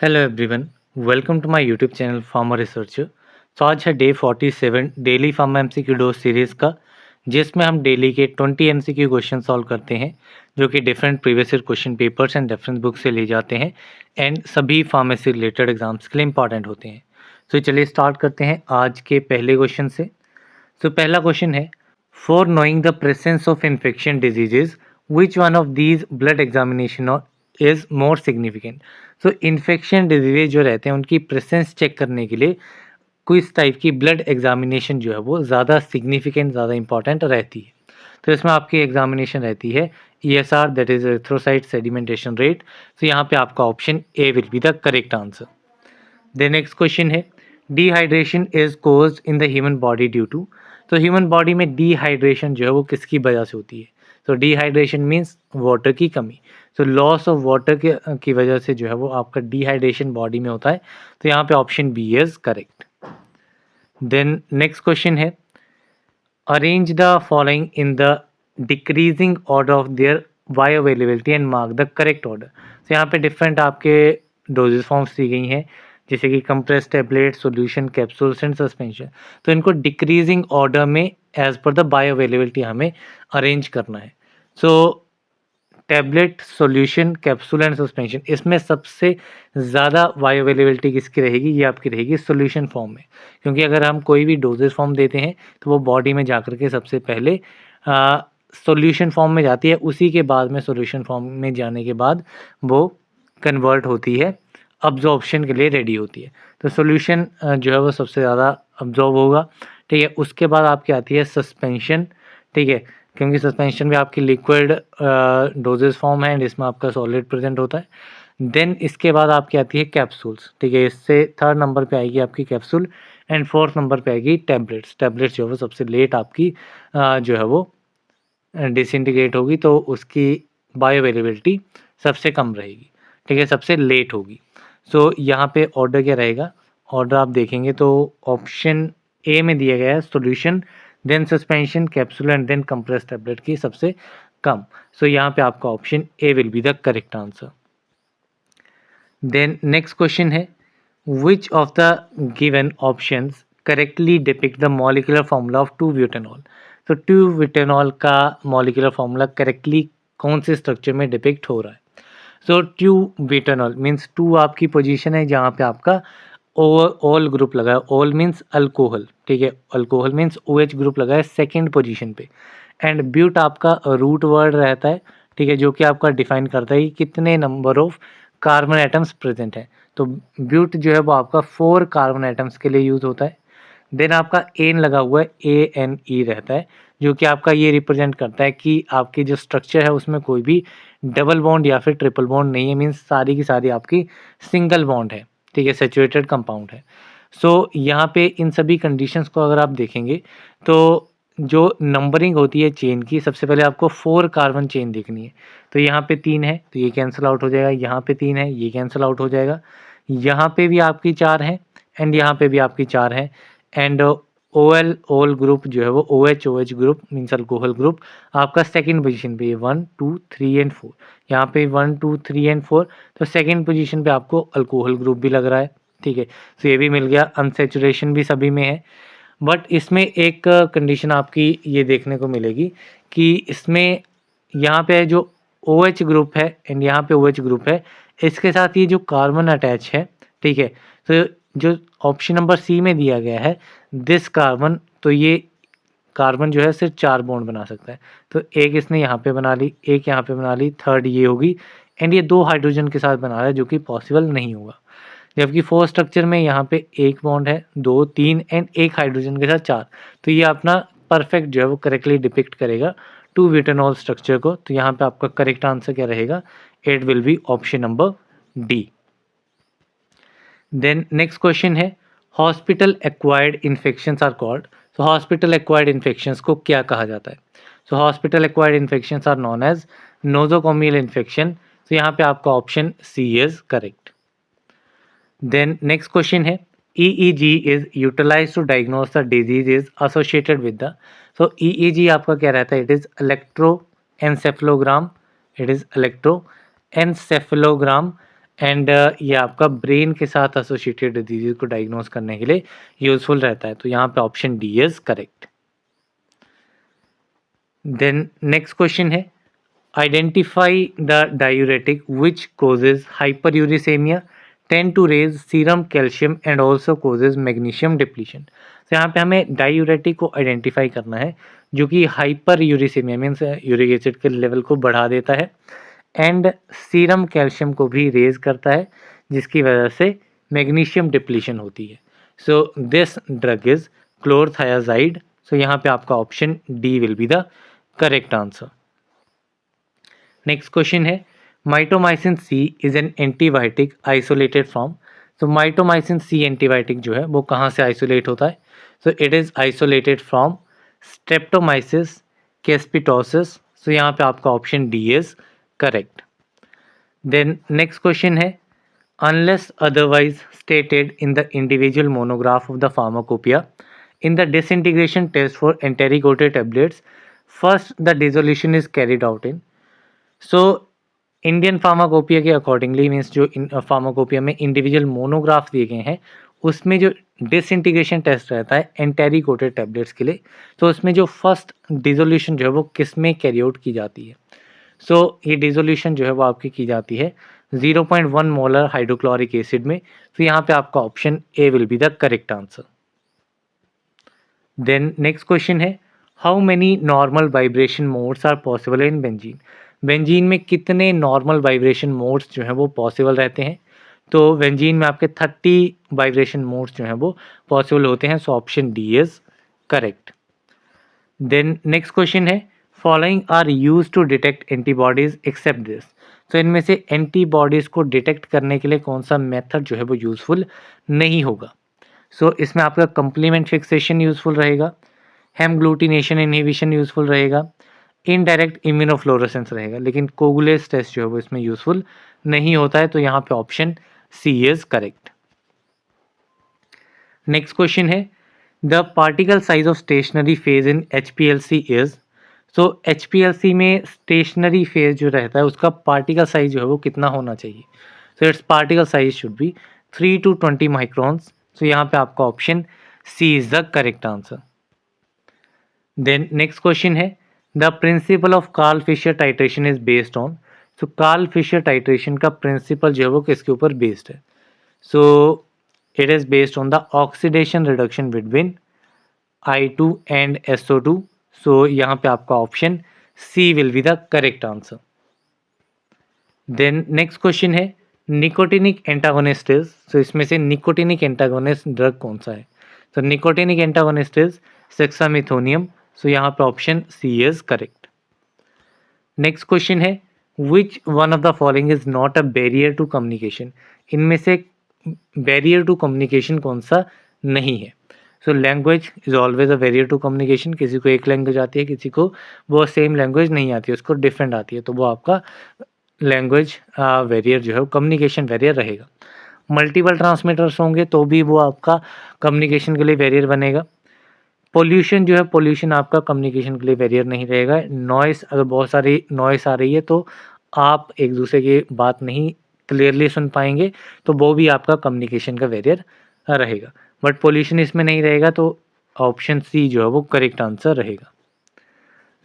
Hello everyone, welcome to my YouTube channel farmer researcher. तो आज है day 47 daily farmer MCQ dose series का, जिसमें हम डेली के 20 एमसीक्यू क्वेश्चन सॉल्व करते हैं, जो कि different previous year question papers and reference book से ले जाते हैं एंड सभी फार्मेसी रिलेटेड एग्जाम्स के लिए इंपॉर्टेंट होते हैं। तो चलिए स्टार्ट करते हैं आज के पहले क्वेश्चन से। तो पहला क्वेश्चन है, for knowing the presence of infection diseases which one of these blood examination is more significant. तो इन्फेक्शन डिजीजेज जो रहते हैं उनकी प्रेजेंस चेक करने के लिए किस टाइप की ब्लड एग्जामिनेशन जो है वो ज़्यादा सिग्निफिकेंट, ज़्यादा इंपॉर्टेंट रहती है। तो इसमें आपकी एग्जामिनेशन रहती है ESR, that is erythrocyte sedimentation rate. तो यहाँ पे आपका option A will be the correct answer. The next question है, dehydration is caused in the human body due to. तो ह्यूमन बॉडी में डिहाइड्रेशन जो है वो किसकी वजह से होती है। तो डिहाइड्रेशन मीन्स वाटर की कमी। तो लॉस ऑफ वाटर की वजह से जो है वो आपका डिहाइड्रेशन बॉडी में होता है। तो यहाँ पे option B is correct. Then next question है, arrange the following in the decreasing order of their bioavailability and mark the correct order. तो यहाँ पे डिफरेंट आपके डोजेज फॉर्म्स दी गई हैं, जैसे कि compress tablet, solution, capsules and suspension. तो इनको डिक्रीजिंग ऑर्डर में as per the bioavailability हमें अरेंज करना है। So tablet, solution, capsule and suspension, इसमें सबसे ज़्यादा बायो अवेलेबिलिटी किसकी रहेगी, ये आपकी रहेगी सॉल्यूशन फॉर्म में। क्योंकि अगर हम कोई भी डोजेज फॉर्म देते हैं तो वो बॉडी में जाकर के सबसे पहले सॉल्यूशन फॉर्म में जाती है, उसी के बाद में सॉल्यूशन फॉर्म में जाने के बाद वो कन्वर्ट होती है, अब्जॉर्प्शन के लिए रेडी होती है। तो सॉल्यूशन जो है वो सबसे ज़्यादा अब्जॉर्ब होगा। ठीक है, उसके बाद आपकी आती है सस्पेंशन। ठीक है, क्योंकि सस्पेंशन भी आपकी लिक्विड डोजेज फॉर्म है एंड इसमें आपका सॉलिड प्रेजेंट होता है। देन इसके बाद आपकी आती है कैप्सूल्स। ठीक है, इससे थर्ड नंबर पे आएगी आपकी कैप्सूल एंड फोर्थ नंबर पे आएगी टैबलेट्स। टैबलेट्स जो है वो सबसे लेट आपकी जो है वो डिसइंटीग्रेट होगी, तो उसकी बायो अवेलेबिलिटी सबसे कम रहेगी। ठीक है, सबसे लेट होगी। सो यहाँ पे ऑर्डर क्या रहेगा, ऑर्डर आप देखेंगे तो ऑप्शन ए में दिया गया है solution, then suspension, capsule and then compress tablet की सबसे कम। सो यहाँ पे आपका option A will be the correct answer. Then next question है, which of the given options correctly depict the molecular formula of two butanol. तो two butanol का molecular formula correctly कौन से स्ट्रक्चर में डिपिक्ट हो रहा है। सो 2-ब्यूटेनॉल मीन्स 2 आपकी पोजीशन है जहाँ पे आपका ओल ग्रुप लगा है। ओल मीन्स अल्कोहल। ठीक है, अल्कोहल मीन्स OH ग्रुप लगा है सेकेंड पोजीशन पे एंड ब्यूट आपका रूट वर्ड रहता है। ठीक है, जो कि आपका डिफाइन करता है कि कितने number of carbon atoms present है। तो ब्यूट जो है वो आपका 4 कार्बन एटम्स के लिए यूज होता है। देन आपका एन लगा हुआ है, ANE रहता है, जो कि आपका ये रिप्रेजेंट करता है कि आपकी जो स्ट्रक्चर है उसमें कोई भी डबल बॉन्ड या फिर ट्रिपल बॉन्ड नहीं है, मीन्स सारी की सारी आपकी सिंगल बॉन्ड है। ठीक है, सैचुरेटेड कंपाउंड है। सो यहाँ पे इन सभी कंडीशंस को अगर आप देखेंगे तो जो नंबरिंग होती है चेन की, सबसे पहले आपको 4 कार्बन चेन देखनी है। तो यहाँ पे 3 है तो ये कैंसिल आउट हो जाएगा, यहाँ पे 3 है ये कैंसिल आउट हो जाएगा, यहाँ पे भी आपकी 4 है एंड यहाँ पे भी आपकी 4 है एंड ओल ग्रुप जो है वो OH group means alcohol group आपका सेकंड पोजीशन पे 1 2 3 एंड 4। यहाँ पे 1 2 3 एंड 4, तो सेकंड पोजीशन पे आपको अल्कोहल ग्रुप भी लग रहा है। ठीक है, तो ये भी मिल गया। अनसैचुरेशन भी सभी में है, बट इसमें एक कंडीशन आपकी ये देखने को मिलेगी कि इसमें यहाँ पे जो OH ग्रुप है एंड यहाँ पे OH ग्रुप है, इसके साथ ये जो कार्बन अटैच है। ठीक है, तो जो ऑप्शन नंबर सी में दिया गया है दिस कार्बन, तो ये कार्बन जो है सिर्फ 4 बॉन्ड बना सकता है। तो एक इसने यहाँ पे बना ली, एक यहाँ पे बना ली, थर्ड ये होगी एंड ये 2 हाइड्रोजन के साथ बना रहा है, जो कि पॉसिबल नहीं होगा। जबकि 4 स्ट्रक्चर में यहाँ पे 1 बॉन्ड है, 2 3 एंड 1 हाइड्रोजन के साथ 4। तो ये अपना परफेक्ट जो है वो करेक्टली डिपिक्ट करेगा 2-ब्यूटेनॉल स्ट्रक्चर को। तो यहाँ पे आपका करेक्ट आंसर क्या रहेगा, it will be option number D. Then next question है, hospital acquired infections are called. So hospital acquired infections को क्या कहा जाता है। So hospital acquired infections are known as nosocomial infection. तो यहाँ पे आपका option C is correct. Then next question है, EEG is utilize to diagnose the disease is associated with the. So EEG आपका क्या रहता है, it is electro एनसेफेलोग्राम। It is electro एनसेफेलोग्राम and ये आपका ब्रेन के साथ एसोसिएटेड डिजीज को डायग्नोज करने के लिए यूजफुल रहता है। तो यहाँ पे option D is correct. Then next question है, identify the diuretic which causes hyperuricemia, tend to raise serum calcium and also causes magnesium depletion. तो यहाँ पे हमें डायूरेटिक को आइडेंटिफाई करना है जो कि हाइपर यूरिसेमिया मीन्स यूरिक एसिड के लेवल को बढ़ा देता है एंड सीरम कैल्शियम को भी रेज करता है जिसकी वजह से मैग्नीशियम डिप्लीशन होती है। So this drug is chlorothiazide. So यहाँ पे आपका option D will be the correct answer. Next question है, mitomycin C is an antibiotic isolated from. तो माइटोमाइसिन सी एंटीबायोटिक जो है वो कहाँ से आइसोलेट होता है? So it is isolated from streptomyces caespitosus. So यहाँ पे आपका option D is correct. Then next question है, unless otherwise stated in the individual monograph of the pharmacopoeia in the disintegration test for enteric-coated tablets, first the dissolution is carried out in। So Indian pharmacopoeia के accordingly means जो pharmacopoeia में individual monograph दिए गए हैं उसमें जो disintegration test रहता है एंटेरी कोटेड टैबलेट्स के लिए, तो उसमें जो फर्स्ट डिसोल्यूशन जो है वो किस में कैरी आउट की जाती है? सो ये डिसोल्यूशन जो है वो आपकी की जाती है 0.1 मोलर हाइड्रोक्लोरिक एसिड में। तो यहाँ पे आपका option A will be the correct answer. Then next question है, how many normal vibration modes are possible in benzene. Benzene में कितने नॉर्मल वाइब्रेशन मोड्स जो हैं वो पॉसिबल रहते हैं? तो बेंजीन में आपके 30 वाइब्रेशन मोड्स जो हैं वो पॉसिबल होते हैं। So option D is correct. Then next question है, following are use to detect antibodies except this. तो इनमें से एंटीबॉडीज़ को डिटेक्ट करने के लिए कौन सा मेथड जो है वो यूज़फुल नहीं होगा? सो इसमें आपका कंप्लीमेंट फिक्सेशन यूज़फुल रहेगा, हेमग्लूटिनेशन इनहिबिशन यूज़फुल रहेगा, इनडायरेक्ट इम्यूनोफ्लोरेसेंस रहेगा, लेकिन कोगुलेस टेस्ट जो है वो इसमें यूज़फुल नहीं होता है। तो यहाँ पे option C is correct. Next question है, the particle size of stationary phase in HPLC is. So HPLC में स्टेशनरी फेज जो रहता है उसका पार्टिकल साइज जो है वो कितना होना चाहिए? So it's particle size should be 3 to 20 microns. So यहाँ पे आपका option C is the correct answer. Then next question है, the principle of Karl Fischer titration is based on. So Karl Fischer titration का principle जो है वो किसके ऊपर बेस्ड है? So it is based on the oxidation reduction between I2 and SO2। So यहाँ पे आपका option C will be the correct answer. Then next question है, निकोटिनिक एंटागोनिस्ट इज। सो इसमें से निकोटिनिक एंटागोनिस्ट ड्रग कौन सा है? तो nicotinic antagonist is suxamethonium. So यहाँ पे option C is correct. Next question है, which one of the following is not a barrier to communication. इनमें से बैरियर टू कम्युनिकेशन कौन सा नहीं है? So language is always a barrier to communication. किसी को एक लैंग्वेज आती है, किसी को वो सेम लैंग्वेज नहीं आती है, उसको डिफरेंट आती है, तो वो आपका लैंग्वेज बैरियर जो है वो कम्युनिकेशन बैरियर रहेगा। मल्टीपल ट्रांसमीटर्स होंगे तो भी वो आपका कम्युनिकेशन के लिए बैरियर बनेगा। पोल्यूशन जो है, पोल्यूशन आपका कम्युनिकेशन के लिए बैरियर नहीं रहेगा। नॉइस, अगर बहुत सारी नॉइस आ रही है तो आप एक दूसरे की बात नहीं क्लियरली सुन पाएंगे, तो वो भी आपका कम्युनिकेशन का बैरियर रहेगा। बट पोल्यूशन इसमें नहीं रहेगा, तो ऑप्शन सी जो है वो करेक्ट आंसर रहेगा।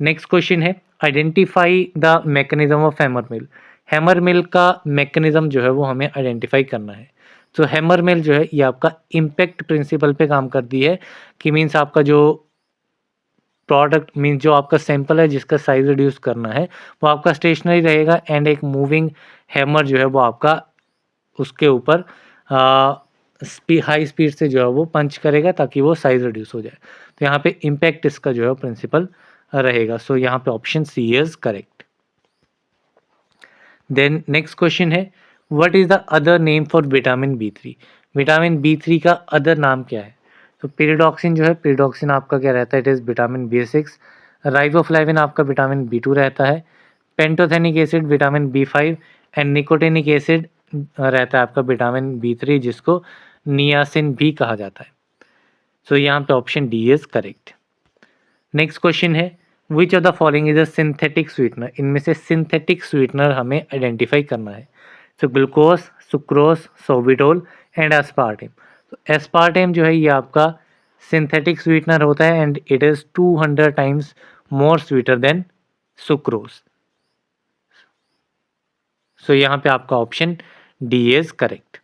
नेक्स्ट क्वेश्चन है, identify the mechanism of hammer mill. Hammer mill का मैकेनिज्म जो है वो हमें आइडेंटिफाई करना है। तो हैमर मिल जो है ये आपका इम्पैक्ट प्रिंसिपल पे काम करती है कि मीन्स आपका जो प्रोडक्ट मीन्स जो आपका सैंपल है जिसका साइज रिड्यूस करना है वो आपका स्टेशनरी रहेगा एंड एक मूविंग हैमर जो है वो आपका उसके ऊपर हाई स्पीड से जो है वो पंच करेगा ताकि वो साइज रिड्यूस हो जाए। तो यहाँ पे इम्पैक्ट इसका जो है प्रिंसिपल रहेगा। सो यहाँ पे option C is correct. Then next question है, what is the other name for vitamin B3। Vitamin B3 का अदर नाम क्या है? तो पेरिडॉक्सिन जो है, पेरिडॉक्सिन आपका क्या रहता है? It is vitamin B6। Riboflavin आपका विटामिन B2 रहता है। Pantothenic acid vitamin B5 and nicotinic acid रहता है आपका विटामिन B3 जिसको नियासिन भी कहा जाता है। सो यहाँ पे option D is correct. Next question है, which of the following is a synthetic sweetener. इनमें से सिंथेटिक स्वीटनर हमें आइडेंटिफाई करना है। So glucose, sucrose, sorbitol and aspartame. तो एस्पार्टेम जो है ये आपका सिंथेटिक स्वीटनर होता है and it is 200 times more sweeter than sucrose. So यहाँ पे आपका option D is correct.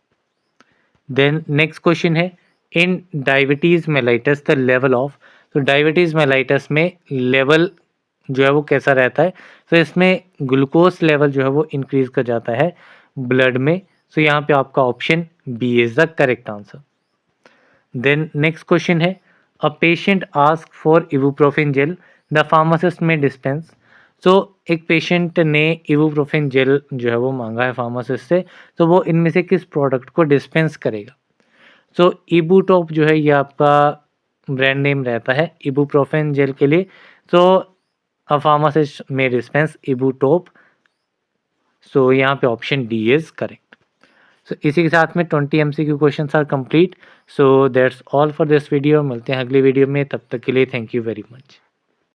Then next question है in diabetes mellitus the level of. तो डायबिटीज़ मेलाइटस में लेवल जो है वो कैसा रहता है? तो इसमें ग्लूकोज लेवल जो है वो इंक्रीज कर जाता है ब्लड में। सो यहाँ पे आपका option B is the correct answer. Then next question है a patient ask for ibuprofen gel the pharmacist may dispense. So एक पेशेंट ने इबुप्रोफेन जेल जो है वो मांगा है फार्मासिस्ट से, तो वो इनमें से किस प्रोडक्ट को डिस्पेंस करेगा? सो इबूटॉप जो है ये आपका ब्रांड नेम रहता है इबुप्रोफेन जेल के लिए। सो a pharmacist may dispense इबूटॉप। So यहाँ पे option D is correct. So इसी के साथ में 20 MCQ questions are complete. So that's all for this video. मिलते हैं अगली वीडियो में, तब तक के लिए थैंक यू वेरी मच।